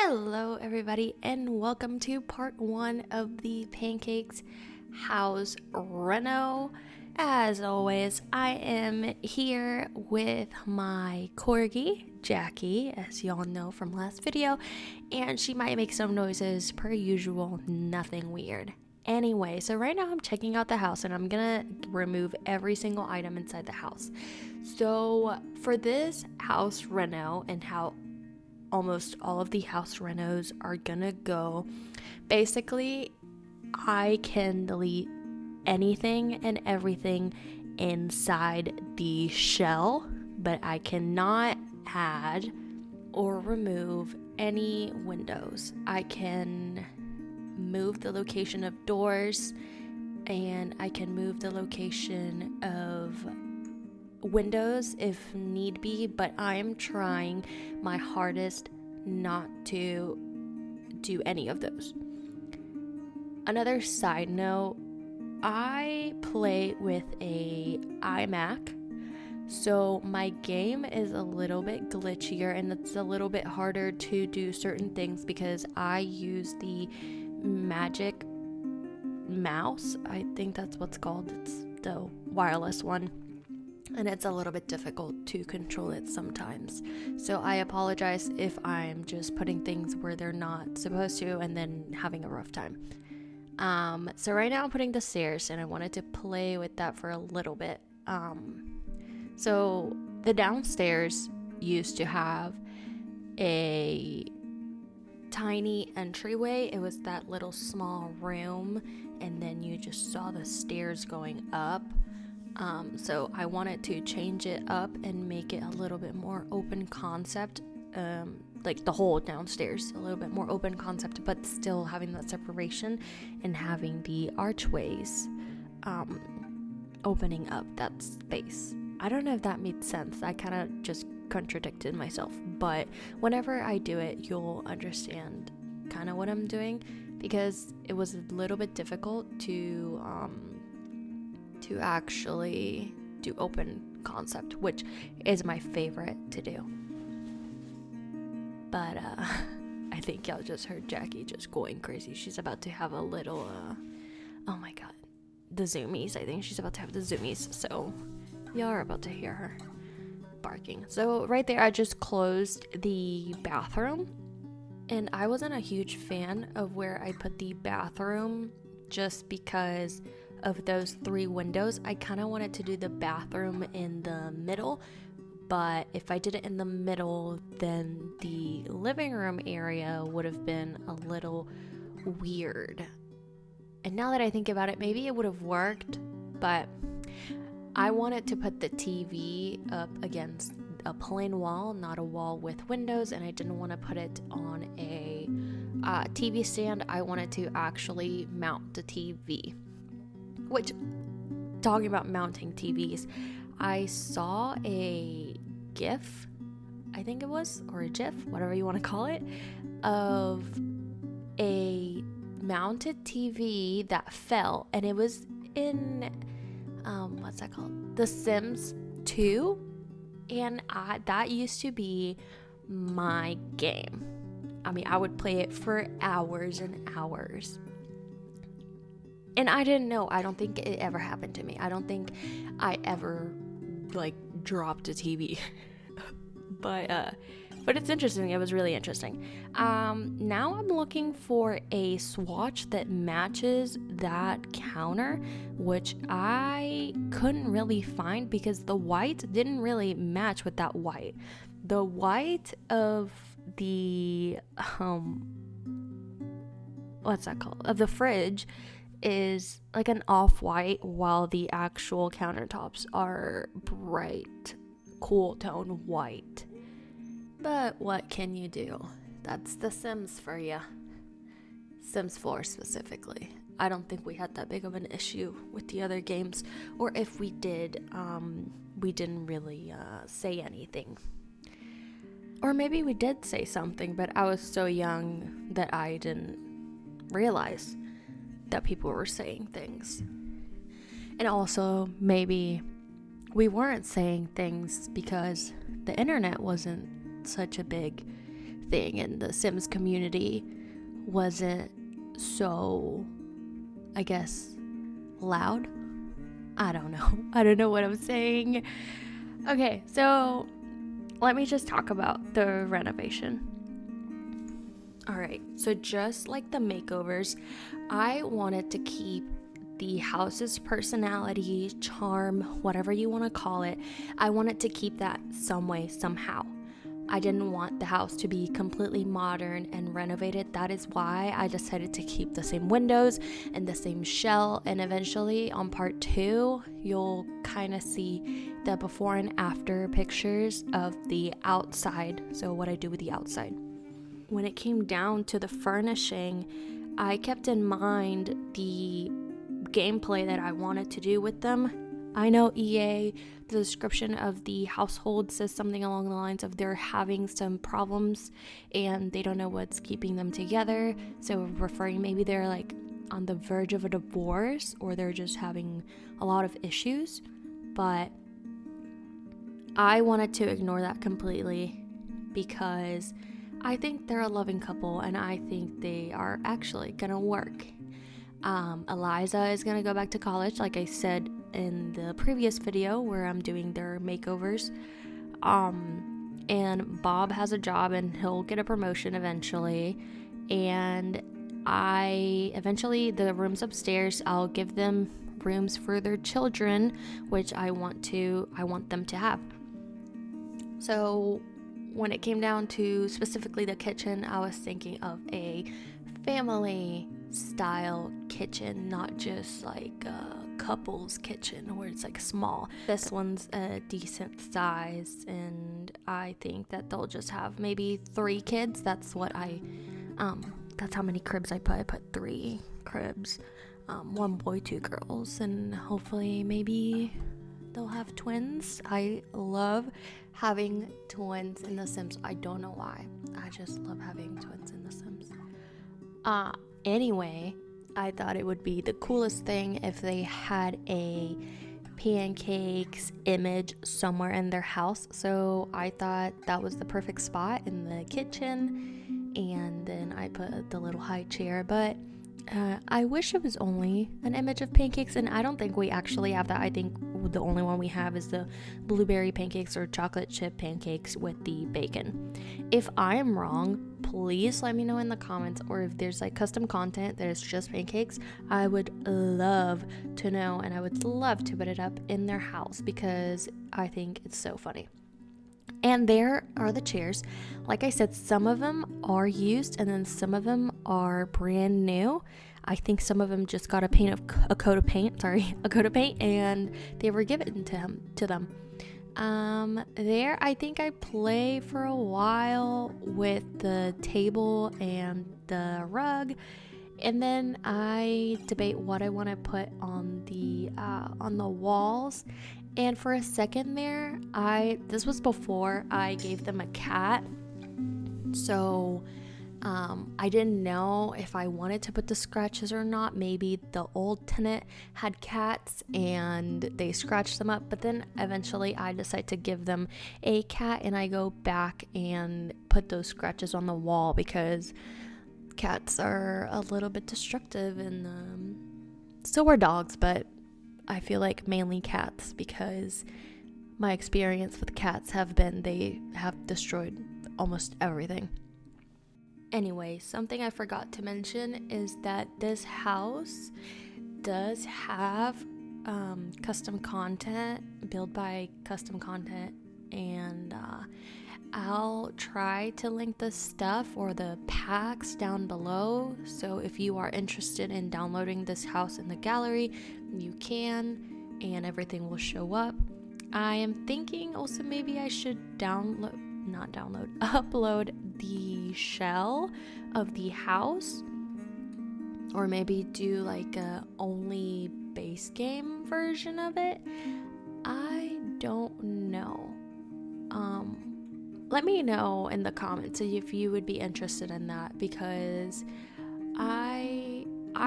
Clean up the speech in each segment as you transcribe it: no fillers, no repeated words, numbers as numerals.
Hello everybody and welcome to part 1 of the Pancakes house reno. As always, I am here with my corgi, Jackie, as y'all know from last video, and she might make some noises per usual, nothing weird. Anyway, so right now I'm checking out the house and I'm gonna remove every single item inside the house. So for this house reno and how almost all of the house renos are gonna go, basically I can delete anything and everything inside the shell, but I cannot add or remove any windows. I can move the location of doors and I can move the location of windows if need be, but I'm trying my hardest not to do any of those. Another side note, I play with a iMac, so my game is a little bit glitchier and it's a little bit harder to do certain things because I use the Magic mouse. I think that's what's called. It's the wireless one. And it's a little bit difficult to control it sometimes. So I apologize if I'm just putting things where they're not supposed to and then having a rough time. So right now I'm putting the stairs and I wanted to play with that for a little bit. So the downstairs used to have a tiny entryway. It was that little small room and then you just saw the stairs going up. So I wanted to change it up and make it a little bit more open concept, like the whole downstairs, a little bit more open concept, but still having that separation and having the archways opening up that space. I don't know if that made sense. I kind of just contradicted myself, but whenever I do it, you'll understand kind of what I'm doing, because it was a little bit difficult to actually do open concept, which is my favorite to do. But I think y'all just heard Jackie just going crazy. She's about to have a little oh my god, the zoomies. I think she's about to have the zoomies, so y'all are about to hear her barking. So right there I just closed the bathroom, and I wasn't a huge fan of where I put the bathroom just because of those 3 windows. I kind of wanted to do the bathroom in the middle, but if I did it in the middle, then the living room area would have been a little weird. And now that I think about it, maybe it would have worked, but I wanted to put the TV up against a plain wall, not a wall with windows, and I didn't want to put it on a TV stand. I wanted to actually mount the TV. Which, talking about mounting TVs, I saw a GIF, I think it was, or a GIF, whatever you want to call it, of a mounted TV that fell, and it was in, what's that called? The Sims 2, and that used to be my game. I mean, I would play it for hours and hours. And I didn't know. I don't think it ever happened to me. I don't think I ever, dropped a TV. But it's interesting. It was really interesting. Now I'm looking for a swatch that matches that counter, which I couldn't really find because the white didn't really match with that white. The white of the, what's that called? Of the fridge is like an off-white, while the actual countertops are bright, cool tone white. But what can you do? That's The Sims for ya. Sims 4 specifically. I don't think we had that big of an issue with the other games, or if we did, we didn't really say anything. Or maybe we did say something, but I was so young that I didn't realize that people were saying things. And also, maybe we weren't saying things because the internet wasn't such a big everything in the Sims community wasn't so, I guess, loud. I don't know what I'm saying. Okay, so let me just talk about the renovation. Alright, so just like the makeovers, I wanted to keep the house's personality, charm, whatever you want to call it. I wanted to keep that some way, somehow. I didn't want the house to be completely modern and renovated. That is why I decided to keep the same windows and the same shell. And eventually on part 2, you'll kind of see the before and after pictures of the outside. So what I do with the outside. When it came down to the furnishing, I kept in mind the gameplay that I wanted to do with them. I know EA, the description of the household says something along the lines of they're having some problems and they don't know what's keeping them together. So referring, maybe they're like on the verge of a divorce or they're just having a lot of issues. But I wanted to ignore that completely because I think they're a loving couple and I think they are actually gonna work. Eliza is gonna go back to college, like I said in the previous video where I'm doing their makeovers. And Bob has a job and he'll get a promotion eventually. And eventually the rooms upstairs, I'll give them rooms for their children, which I want them to have. So when it came down to specifically the kitchen, I was thinking of a family style kitchen, not just like a couple's kitchen where it's like small. This one's a decent size and I think that they'll just have maybe 3 kids. That's how many cribs I put. I put 3 cribs, 1 boy, 2 girls, and hopefully maybe they'll have twins. I love having twins in The Sims. I don't know why. I just love having twins in The Sims. Anyway, I thought it would be the coolest thing if they had a Pancakes image somewhere in their house. So I thought that was the perfect spot in the kitchen. And then I put the little high chair. But I wish it was only an image of pancakes, and I don't think we actually have that. I think the only one we have is the blueberry pancakes or chocolate chip pancakes with the bacon. If I am wrong, please let me know in the comments, or if there's like custom content that is just pancakes, I would love to know, and I would love to put it up in their house because I think it's so funny. And there are the chairs. Like I said, some of them are used and then some of them are brand new. I think some of them just got a coat of paint and they were given to them. There I think I play for a while with the table and the rug. And then I debate what I want to put on the walls. And for a second there, this was before I gave them a cat. So I didn't know if I wanted to put the scratches or not. Maybe the old tenant had cats and they scratched them up. But then eventually I decide to give them a cat and I go back and put those scratches on the wall because cats are a little bit destructive and so are dogs, but I feel like mainly cats because my experience with cats have been they have destroyed almost everything. Anyway, something I forgot to mention is that this house does have custom content, built by custom content, and I'll try to link the stuff or the packs down below. So if you are interested in downloading this house in the gallery, you can, and everything will show up. I am thinking also maybe I should upload the shell of the house, or maybe do like a only base game version of it. I don't know. Let me know in the comments if you would be interested in that, because I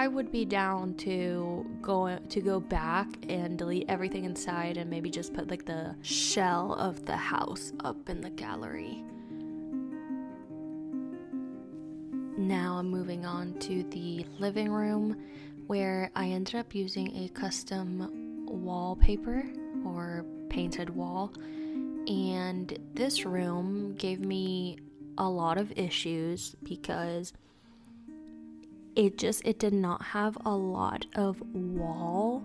would be down to go back and delete everything inside and maybe just put like the shell of the house up in the gallery. Now I'm moving on to the living room, where I ended up using a custom wallpaper or painted wall. And this room gave me a lot of issues because it did not have a lot of wall,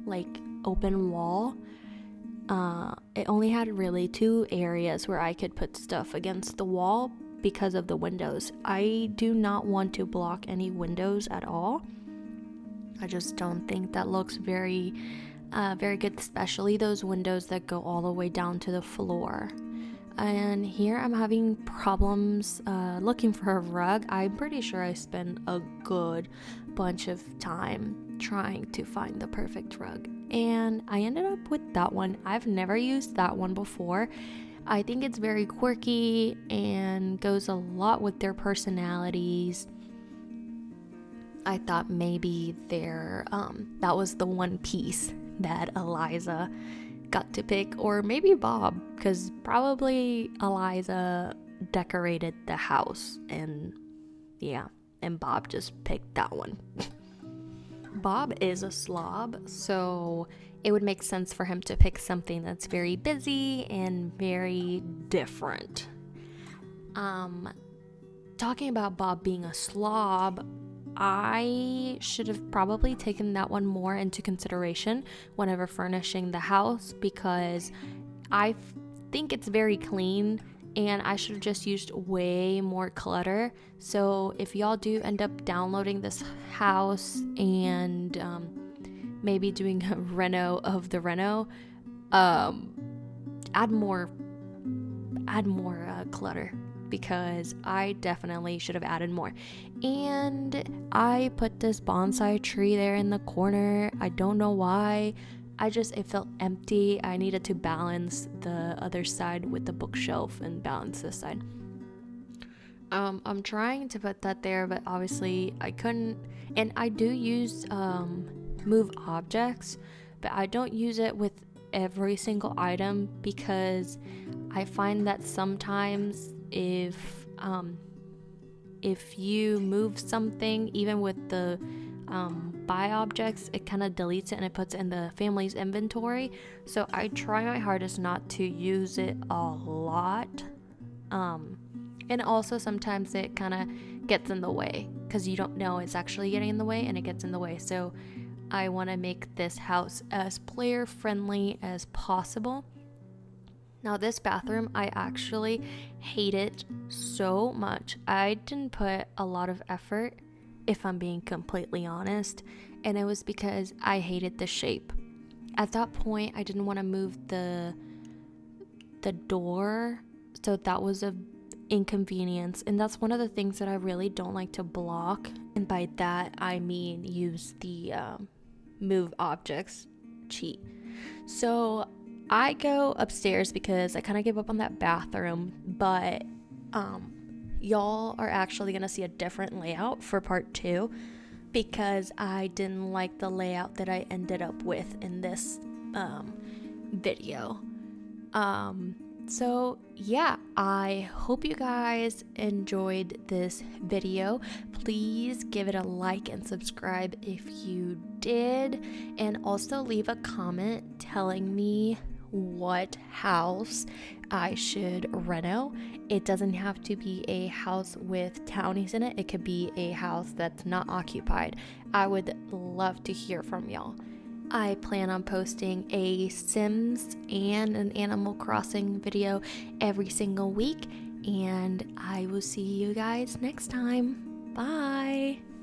like open wall. It only had really 2 areas where I could put stuff against the wall because of the windows. I do not want to block any windows at all. I just don't think that looks very good, especially those windows that go all the way down to the floor. And here I'm having problems looking for a rug. I'm pretty sure I spent a good bunch of time trying to find the perfect rug, and I ended up with that one. I've never used that one before. I think it's very quirky and goes a lot with their personalities. I thought maybe that was the one piece that Eliza got to pick, or maybe Bob, because probably Eliza decorated the house, and Bob just picked that one. Bob is a slob, so it would make sense for him to pick something that's very busy and very different. Talking about Bob being a slob, I should have probably taken that one more into consideration whenever furnishing the house, because I think it's very clean and I should have just used way more clutter. So if y'all do end up downloading this house and maybe doing a reno of the reno, add more clutter, because I definitely should have added more. And I put this bonsai tree there in the corner. I don't know why. It felt empty. I needed to balance the other side with the bookshelf and balance this side. I'm trying to put that there, but obviously I couldn't. And I do use move objects, but I don't use it with every single item, because I find that sometimes if you move something, even with the buy objects, it kind of deletes it and it puts it in the family's inventory. So I try my hardest not to use it a lot. And also sometimes it kind of gets in the way, because you don't know it's actually getting in the way and it gets in the way. So I want to make this house as player friendly as possible. Now this bathroom, I actually hate it so much. I didn't put a lot of effort, if I'm being completely honest, and it was because I hated the shape. At that point, I didn't want to move the door, so that was a inconvenience, and that's one of the things that I really don't like to block, and by that I mean use the move objects cheat. So I go upstairs because I kind of gave up on that bathroom, but y'all are actually going to see a different layout for part 2, because I didn't like the layout that I ended up with in this video. So yeah, I hope you guys enjoyed this video. Please give it a like and subscribe if you did, and also leave a comment telling me what house I should reno. It doesn't have to be a house with townies in it. It could be a house that's not occupied. I would love to hear from y'all. I plan on posting a Sims and an Animal Crossing video every single week, and I will see you guys next time. Bye!